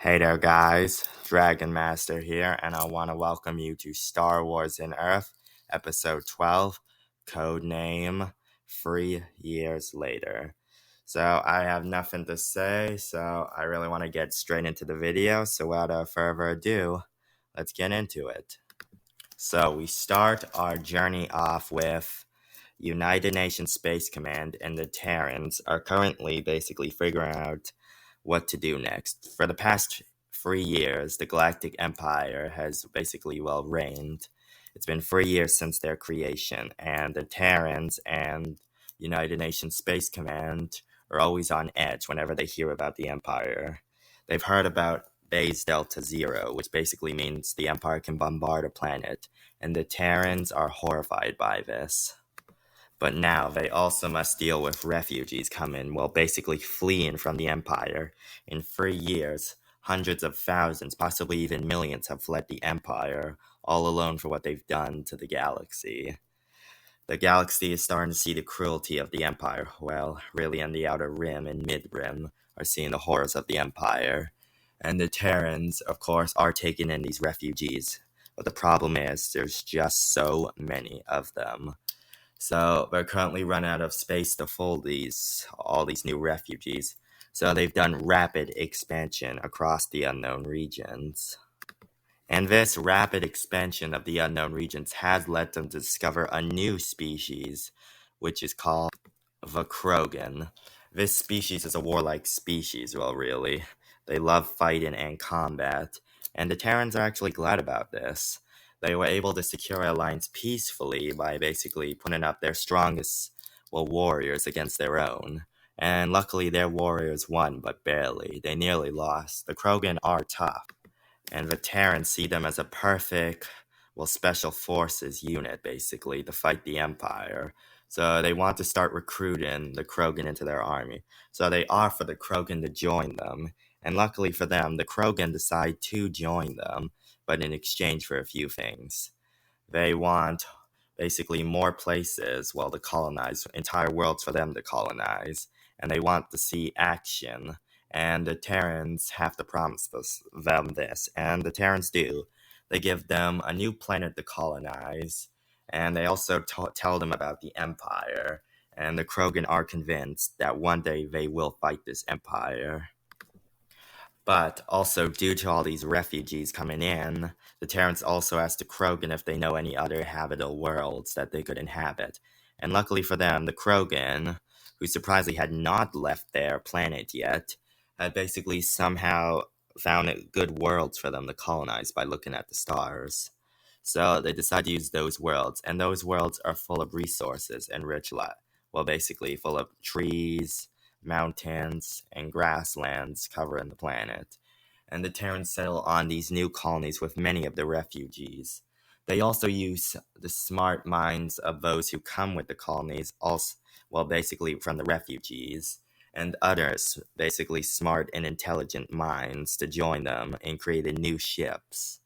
Hey there, guys. Dragon Master here, and I want to welcome you to Star Wars in Earth, Episode 12, Codename 3 Years Later. So, I have nothing to say, so I really want to get straight into the video. So, without further ado, let's get into it. So, we start our journey off with United Nations Space Command and the Terrans are currently basically figuring out what to do next. For the past 3 years, the Galactic Empire has basically reigned. It's been 3 years since their creation, and the Terrans and United Nations Space Command are always on edge whenever they hear about the Empire. They've heard about Base Delta Zero, which basically means the Empire can bombard a planet, and the Terrans are horrified by this. But now they also must deal with refugees coming, basically fleeing from the Empire. In 3 years, hundreds of thousands, possibly even millions, have fled the Empire, all alone for what they've done to the galaxy. The galaxy is starting to see the cruelty of the Empire, really in the Outer Rim and Mid-Rim are seeing the horrors of the Empire. And the Terrans, of course, are taking in these refugees. But the problem is, there's just so many of them. So they're currently run out of space to hold all these new refugees. So they've done rapid expansion across the unknown regions. And this rapid expansion of the unknown regions has led them to discover a new species, which is called the krogan. This species is a warlike species, really. They love fighting and combat, and the Terrans are actually glad about this. They were able to secure an alliance peacefully by basically putting up their strongest, warriors against their own. And luckily their warriors won, but barely. They nearly lost. The krogan are tough, and the Terrans see them as a perfect, special forces unit, basically, to fight the Empire. So they want to start recruiting the krogan into their army. So they offer the krogan to join them. And luckily for them, the krogan decide to join them, but in exchange for a few things. They want basically more places, to colonize, entire worlds for them to colonize. And they want to see action. And the Terrans have to promise them this. And the Terrans do. They give them a new planet to colonize. And they also tell them about the Empire. And the krogan are convinced that one day they will fight this Empire. But also, due to all these refugees coming in, the Terrans also asked the krogan if they know any other habitable worlds that they could inhabit. And luckily for them, the krogan, who surprisingly had not left their planet yet, had basically somehow found good worlds for them to colonize by looking at the stars. So they decided to use those worlds, and those worlds are full of resources and rich basically full of trees, mountains, and grasslands covering the planet. And the Terrans settle on these new colonies with many of the refugees. They also use the smart minds of those who come with the colonies, basically from the refugees, and others, basically smart and intelligent minds, to join them and create new ships.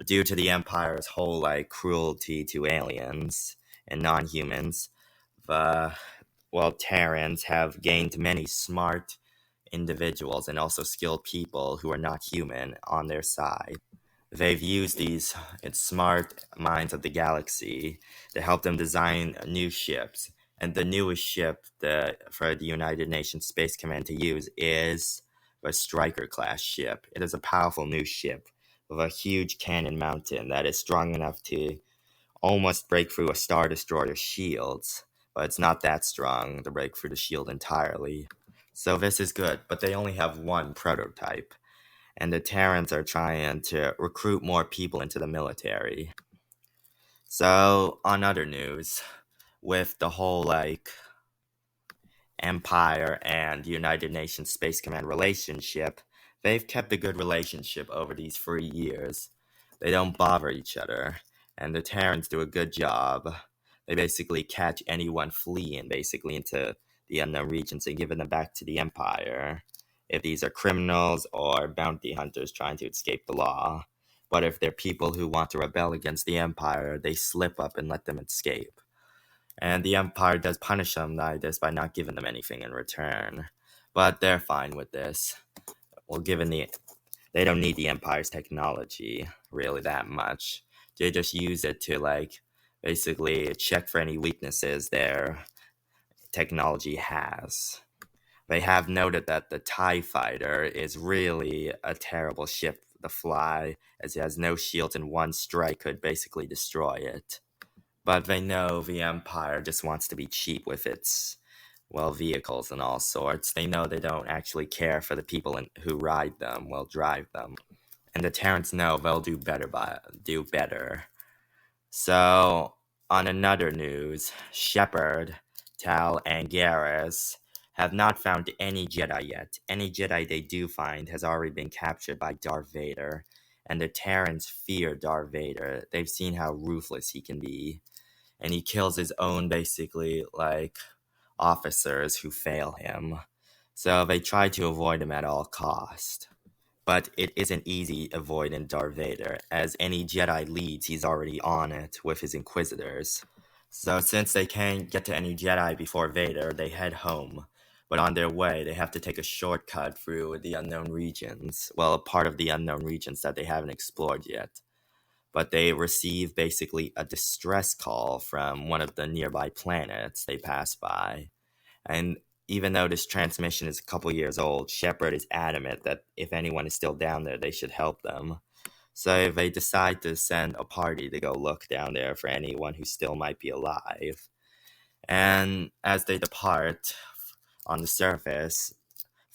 Due to the Empire's whole cruelty to aliens and non-humans, the Terrans have gained many smart individuals and also skilled people who are not human on their side. They've used these smart minds of the galaxy to help them design new ships. And the newest ship for the United Nations Space Command to use is the Striker-class ship. It is a powerful new ship with a huge cannon mounted that is strong enough to almost break through a Star Destroyer's shields, but it's not that strong to break through the shield entirely. So this is good, but they only have one prototype, and the Terrans are trying to recruit more people into the military. So, on other news, with the whole Empire and United Nations Space Command relationship, they've kept a good relationship over these 3 years. They don't bother each other, and the Terrans do a good job. They basically catch anyone fleeing basically into the unknown regions and giving them back to the Empire, if these are criminals or bounty hunters trying to escape the law. But if they're people who want to rebel against the Empire, they slip up and let them escape. And the Empire does punish them like this by not giving them anything in return. But they're fine with this. Given the They don't need the Empire's technology really that much. They just use it to like basically check for any weaknesses their technology has. They have noted that the TIE fighter is really a terrible ship to fly, as it has no shields and one strike could basically destroy it. But they know the Empire just wants to be cheap with its, well, vehicles and all sorts. They know they don't actually care for the people who ride them, well, drive them. And the Terrans know they'll do better. So, on another news, Shepard, Tal, and Garrus have not found any Jedi yet. Any Jedi they do find has already been captured by Darth Vader, and the Terrans fear Darth Vader. They've seen how ruthless he can be, and he kills his own, basically, like, officers who fail him. So they try to avoid him at all cost. But it isn't easy avoiding Darth Vader, as any Jedi leads, he's already on it with his Inquisitors. So since they can't get to any Jedi before Vader, they head home. But on their way, they have to take a shortcut through the unknown regions. Well, a part of the unknown regions that they haven't explored yet. But they receive basically a distress call from one of the nearby planets they pass by. And even though this transmission is a couple years old, Shepard is adamant that if anyone is still down there, they should help them. So they decide to send a party to go look down there for anyone who still might be alive. And as they depart on the surface,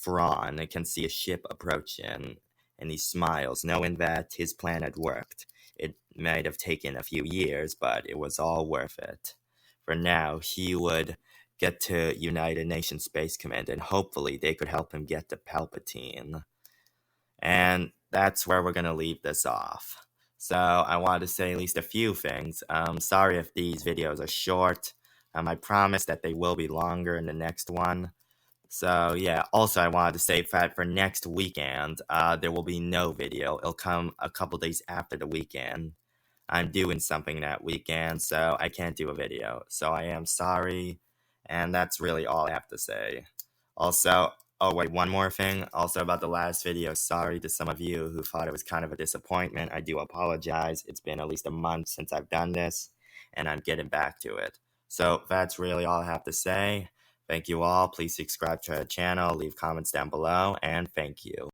Thrawn can see a ship approaching, and he smiles, knowing that his plan had worked. It might have taken a few years, but it was all worth it. For now, he would get to United Nations Space Command, and hopefully they could help him get to Palpatine. And that's where we're going to leave this off. So I wanted to say at least a few things. Sorry if these videos are short. I promise that they will be longer in the next one. So yeah, also I wanted to say that for next weekend, there will be no video. It'll come a couple days after the weekend. I'm doing something that weekend, so I can't do a video. So I am sorry, and that's really all I have to say. Also, oh wait, one more thing. Also about the last video, sorry to some of you who thought it was kind of a disappointment. I do apologize. It's been at least a month since I've done this, and I'm getting back to it. So that's really all I have to say. Thank you all. Please subscribe to our channel, leave comments down below, and thank you.